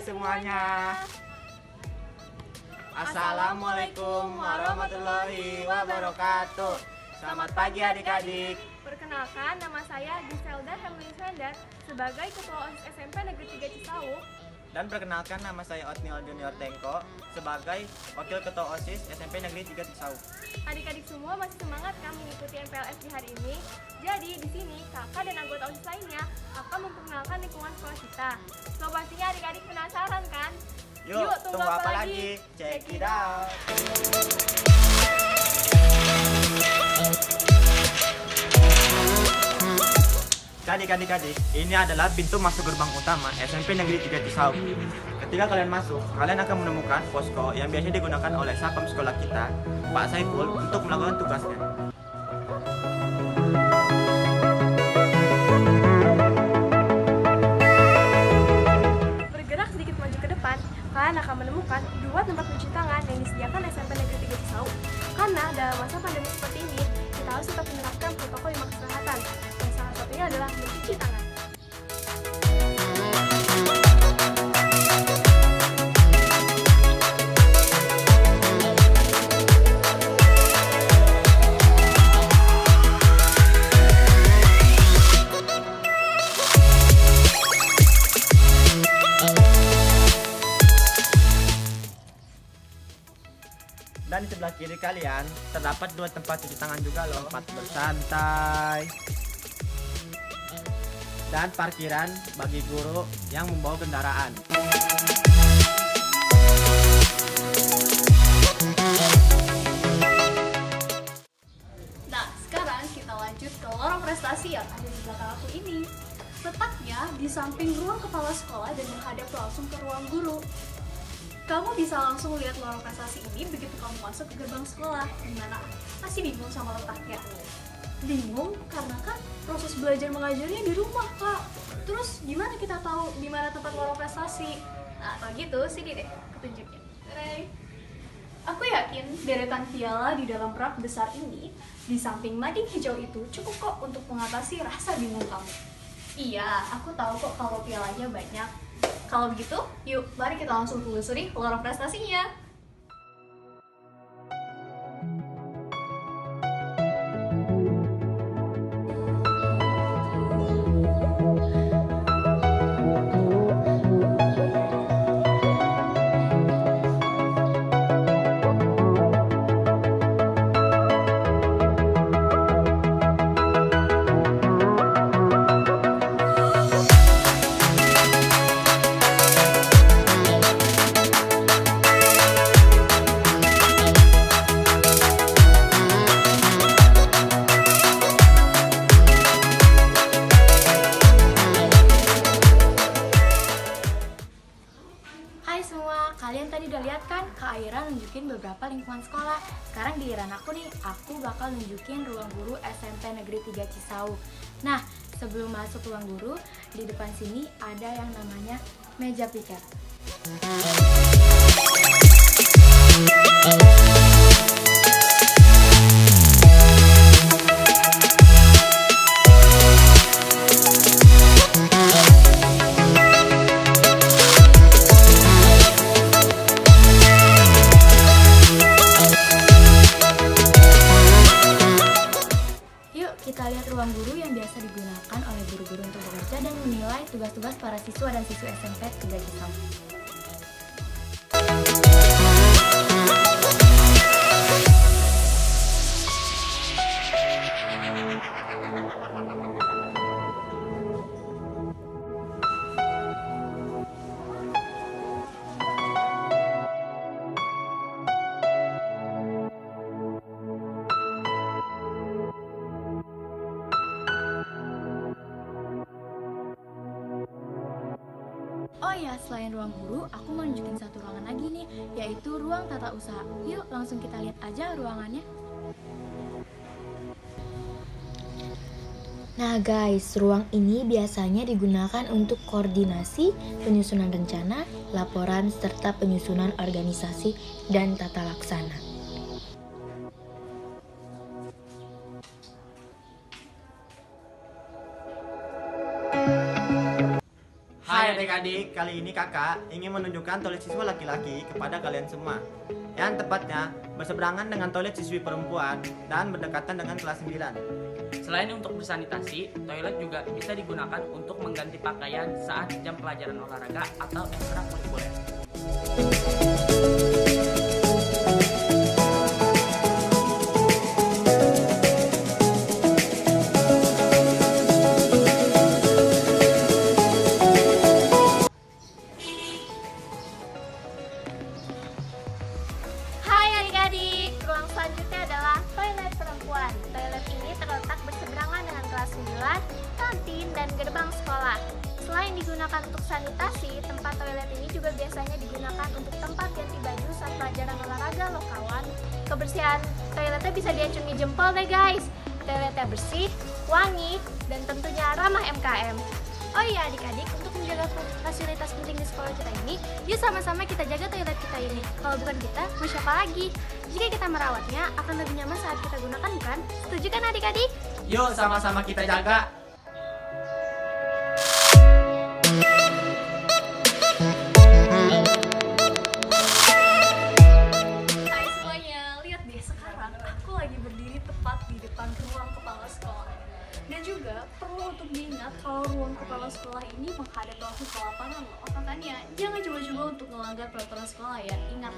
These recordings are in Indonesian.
semuanya. Assalamualaikum warahmatullahi wabarakatuh. Selamat pagi adik-adik. Perkenalkan, nama saya Giselda Herlin Swendar sebagai Ketua OSIS SMP Negeri 3 Cisauk. Dan perkenalkan, nama saya Otniel Junior Tengko sebagai Wakil Ketua OSIS SMP Negeri 3 Cisauk. Adik-adik semua masih semangat kan mengikuti MPLS di hari ini? Jadi di sini kakak dan anggota OSIS lainnya akan memperkenalkan lingkungan sekolah kita. So pastinya adik-adik penasaran kan? Yuk, tunggu apa lagi? Check it out. Adik-adik, ini adalah pintu masuk gerbang utama SMP Negeri 3 Cisauk. Ketika kalian masuk, kalian akan menemukan posko yang biasanya digunakan oleh satpam sekolah kita, Pak Saiful, untuk melakukan tugasnya. Bergerak sedikit maju ke depan, kalian akan menemukan dua tempat mencuci tangan yang disediakan SMP Negeri 3 Cisauk. Karena dalam masa pandemi seperti ini, kita harus tetap menerapkan protokol 5 kesehatan. Dan salah satunya adalah mencuci tangan. Dan di sebelah kiri kalian terdapat dua tempat cuci tangan juga loh, tempat bersantai dan parkiran bagi guru yang membawa kendaraan. Nah, sekarang kita lanjut ke lorong prestasi yang ada di belakang aku ini. Letaknya di samping ruang kepala sekolah dan menghadap langsung ke ruang guru. Kamu bisa langsung lihat lorong prestasi ini begitu kamu masuk ke gerbang sekolah. Gimana? Masih bingung sama letaknya? Bingung karena kan proses belajar mengajarnya di rumah, Kak. Terus gimana kita tahu di mana tempat lorong prestasi? Nah, kalau gitu sini deh petunjuknya. Hai. Aku yakin deretan piala di dalam rak besar ini di samping mading hijau itu cukup kok untuk mengatasi rasa bingung kamu. Iya, aku tahu kok kalau pialanya banyak. Kalau begitu, yuk mari kita langsung telusuri lorong prestasinya. Hai semua, kalian tadi udah lihat kan Kak Aira nunjukin beberapa lingkungan sekolah. Sekarang giliran aku nih, aku bakal nunjukin ruang guru SMP Negeri 3 Cisauk. Nah, sebelum masuk ruang guru, di depan sini ada yang namanya meja piket. Kita lihat ruang guru yang biasa digunakan oleh guru-guru untuk bekerja dan menilai tugas-tugas para siswa dan siswi SMP 3 Cisauk. Oh ya, selain ruang guru, aku mau nunjukin satu ruangan lagi nih, yaitu ruang tata usaha. Yuk, langsung kita lihat aja ruangannya. Nah guys, ruang ini biasanya digunakan untuk koordinasi, penyusunan rencana, laporan, serta penyusunan organisasi dan tata laksana. Hai adik-adik, kali ini kakak ingin menunjukkan toilet siswa laki-laki kepada kalian semua. Yang tepatnya berseberangan dengan toilet siswi perempuan dan berdekatan dengan kelas 9. Selain untuk bersanitasi, toilet juga bisa digunakan untuk mengganti pakaian saat jam pelajaran olahraga atau ekstrakurikuler. Hai adik-adik, ruang selanjutnya adalah toilet perempuan. Toilet ini terletak berseberangan dengan kelas 9, kantin, dan gerbang sekolah. Selain digunakan untuk sanitasi, tempat toilet ini juga biasanya digunakan untuk tempat ganti baju saat pelajaran olahraga loh kawan. Kebersihan toiletnya bisa diacungi jempol deh guys. Toiletnya bersih, wangi, dan tentunya ramah MKM. Oh iya adik-adik, untuk menjaga fasilitas penting di sekolah kita ini, yuk sama-sama kita jaga toilet kita ini. Kalau bukan kita, mau siapa lagi? Jika kita merawatnya, akan lebih nyaman saat kita gunakan, bukan? Setuju kan adik-adik? Yuk sama-sama kita jaga. Hai semuanya, lihat deh sekarang aku lagi berdiri tepat di depan ruang kepala sekolah. Dan juga perlu untuk diingat kalau ruang kepala sekolah ini menghadap langsung ke lapangan loh. Makanya jangan coba-coba untuk melanggar peraturan sekolah ya. Ingat,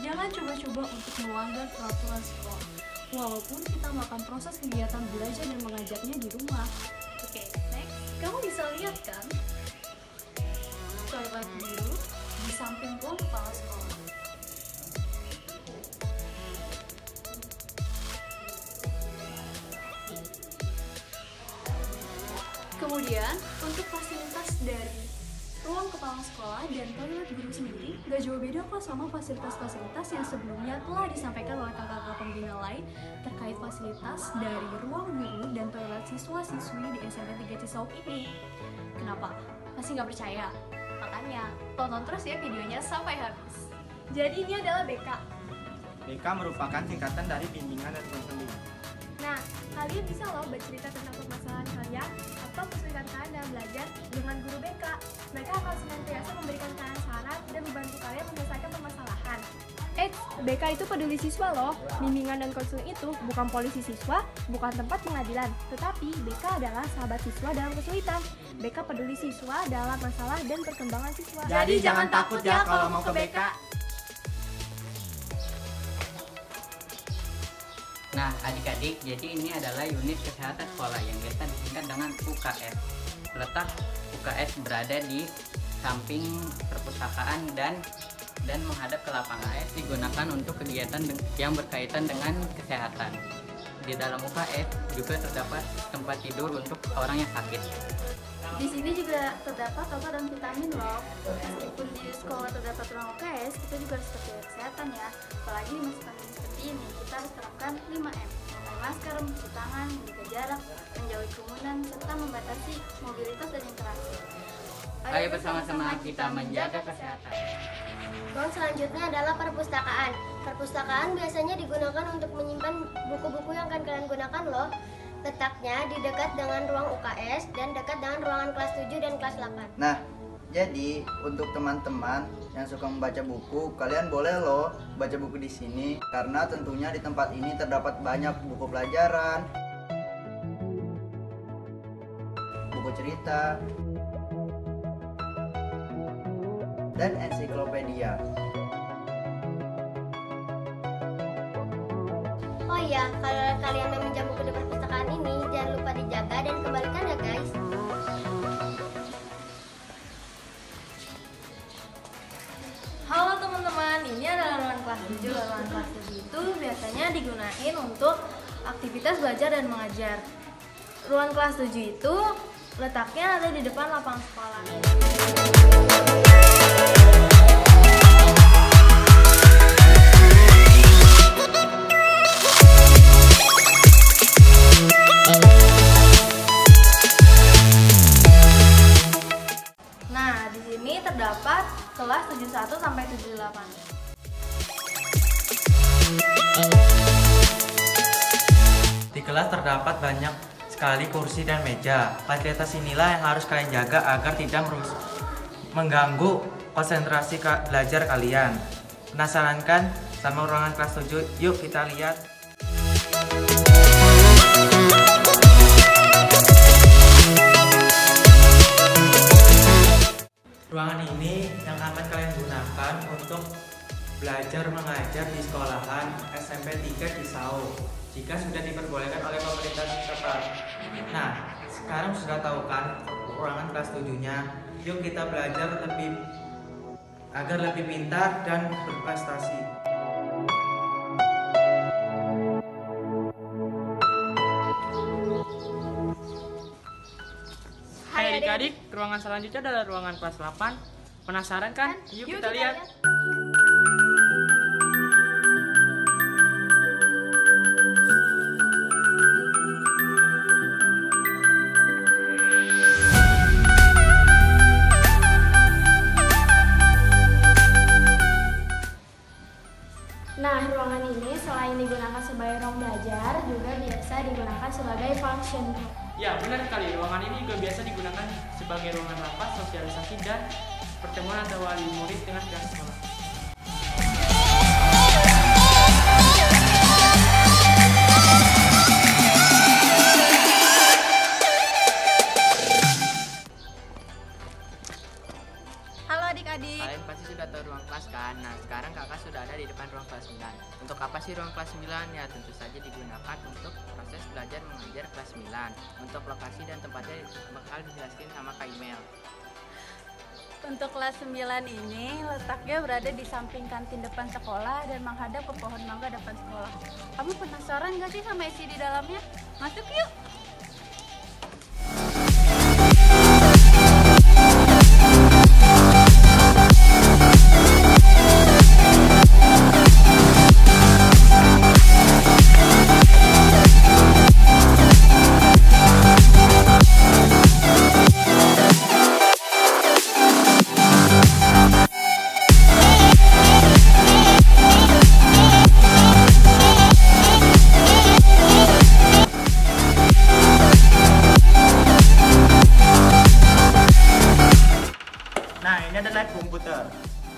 jangan coba-coba untuk melanggar peraturan sekolah. Walaupun kita melakukan proses kegiatan belajar dan mengajarnya di rumah. Oke, next. Kamu bisa lihat kan? Toilet biru di samping ruang kepala sekolah. Kemudian, untuk fasilitas dari ruang kepala sekolah dan toilet guru sendiri gak jauh beda kok sama fasilitas-fasilitas yang sebelumnya telah disampaikan oleh kakak-kakak pembina lain terkait fasilitas dari ruang guru dan toilet siswa-siswi di SMP 3 Cisauk ini. Kenapa? Masih gak percaya? Makanya, tonton terus ya videonya sampai habis. Jadi ini adalah BK. BK merupakan singkatan dari bimbingan dan konseling. Nah, kalian bisa loh bercerita tentang permasalahan kalian atau kesulitan kalian dalam belajar dengan guru BK. Mereka akan senantiasa memberikan kalian saran dan membantu kalian menyelesaikan permasalahan. BK itu peduli siswa loh. Bimbingan dan konseling itu bukan polisi siswa, bukan tempat pengadilan, tetapi BK adalah sahabat siswa dalam kesulitan. BK peduli siswa dalam masalah dan perkembangan siswa. Jadi jangan takut ya kalau mau ke BK. Nah, adik-adik, jadi ini adalah unit kesehatan sekolah yang biasa disingkat dengan UKS. Letak UKS berada di samping perpustakaan dan menghadap ke lapangan. UKS digunakan untuk kegiatan yang berkaitan dengan kesehatan. Di dalam UKS juga terdapat tempat tidur untuk orang yang sakit. Di sini juga terdapat obat dan vitamin loh. Meskipun di sekolah terdapat ruang UKS, kita juga harus terjaga kesehatan ya. Apalagi di masa pandemi seperti ini, kita harus terapkan 5M. Memakai masker, mencuci tangan, menjaga jarak, menjauhi kerumunan, serta membatasi mobilitas dan interaksi. Ayo bersama-sama kita menjaga kesehatan. Ruang selanjutnya adalah perpustakaan. Perpustakaan biasanya digunakan untuk menyimpan buku-buku yang akan kalian gunakan loh. Letaknya di dekat dengan ruang UKS dan dekat dengan ruangan kelas 7 dan kelas 8. Nah, jadi untuk teman-teman yang suka membaca buku, kalian boleh loh baca buku di sini karena tentunya di tempat ini terdapat banyak buku pelajaran, buku cerita, dan ensiklopedia. Oh iya, kalau kalian meminjam buku di perpustakaan ini, jangan lupa dijaga dan kembalikan ya guys. Halo teman-teman, ini adalah ruangan kelas 7. Ruangan kelas 7 itu biasanya digunakan untuk aktivitas belajar dan mengajar. Ruangan kelas 7 itu letaknya ada di depan lapangan sekolah. Nah, di sini terdapat kelas 71 sampai 78. Di kelas terdapat banyak sekali kursi dan meja. Fasilitas inilah yang harus kalian jaga agar tidak mengganggu konsentrasi belajar kalian. Penasaran kan sama ruangan kelas 7? Yuk kita lihat. Ruangan ini yang akan kalian gunakan untuk belajar mengajar di sekolahan SMP 3 Cisau jika sudah diperbolehkan oleh pemerintah setempat. Nah, sekarang sudah tahu kan ruangan kelas 7-nya. Yuk kita belajar agar lebih pintar dan berprestasi. Hai adik-adik, ruangan selanjutnya adalah ruangan kelas 8. Penasaran kan? Yuk kita lihat. Nah, ruangan ini selain digunakan sebagai ruang belajar, juga biasa digunakan sebagai function room. Ya, benar sekali. Ruangan ini juga biasa digunakan sebagai ruangan rapat, sosialisasi, dan pertemuan antara wali murid dengan pihak sekolah. Halo adik-adik. Kalian pasti sudah tahu ruang kelas kan? Nah, sekarang kakak sudah ada di depan ruang kelas 9. Untuk apa sih ruang kelas 9? Ya, tentu saja digunakan untuk proses belajar mengajar kelas 9. Untuk lokasi dan tempatnya bakal dijelaskan sama Kak Email. Untuk kelas 9 ini letaknya berada di samping kantin depan sekolah dan menghadap ke pohon mangga depan sekolah. Kamu penasaran gak sih sama isi di dalamnya? Masuk yuk! Nah, ini adalah komputer.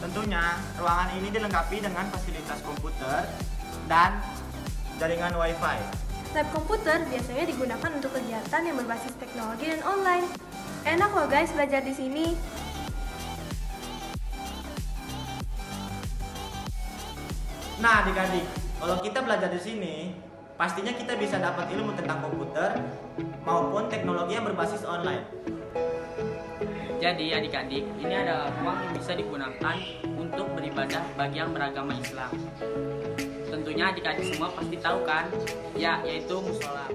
Tentunya ruangan ini dilengkapi dengan fasilitas komputer dan jaringan WiFi. Lab komputer biasanya digunakan untuk kegiatan yang berbasis teknologi dan online. Enak loh guys belajar di sini. Nah, adik-adik, kalau kita belajar di sini, pastinya kita bisa dapat ilmu tentang komputer maupun teknologi yang berbasis online. Jadi adik-adik, ini adalah ruang yang bisa digunakan untuk beribadah bagi yang beragama Islam. Tentunya adik-adik semua pasti tahu kan? Ya, yaitu musola.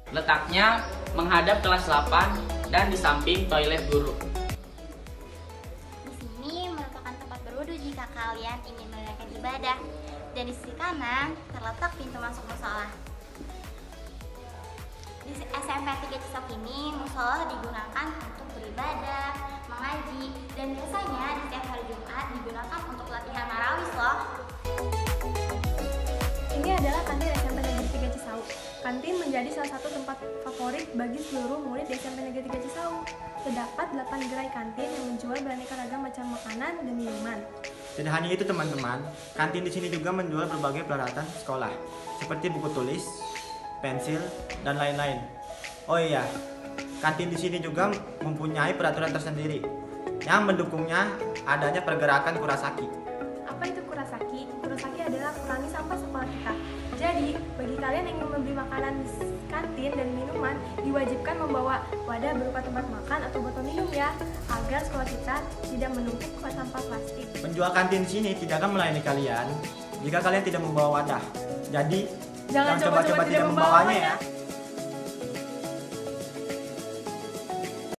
Letaknya menghadap kelas 8 dan di samping toilet guru. Di sini merupakan tempat berwudu jika kalian ingin menunaikan ibadah. Dan di sisi kanan terletak pintu masuk musola. Di SMP 3 Cisau ini, musola digunakan untuk beribadah, mengaji, dan biasanya di setiap hari Jumat digunakan untuk latihan marawis loh. Ini adalah kantin SMP Negeri 3 Cisau. Kantin menjadi salah satu tempat favorit bagi seluruh murid di SMP Negeri 3 Cisau. Terdapat 8 gerai kantin yang menjual beraneka ragam macam makanan dan minuman. Tidak hanya itu teman-teman, kantin di sini juga menjual berbagai peralatan sekolah, seperti buku tulis, pensil, dan lain-lain. Oh iya, kantin di sini juga mempunyai peraturan tersendiri yang mendukungnya adanya pergerakan Kurasaki. Apa itu Kurasaki? Kurasaki adalah kurangi sampah sekolah kita. Jadi, bagi kalian yang ingin membeli makanan di kantin dan minuman, diwajibkan membawa wadah berupa tempat makan atau botol minum ya, agar sekolah kita tidak menumpuk sampah plastik. Penjual kantin di sini tidak akan melayani kalian jika kalian tidak membawa wadah. Jadi, jangan coba-coba tidak membawanya ya.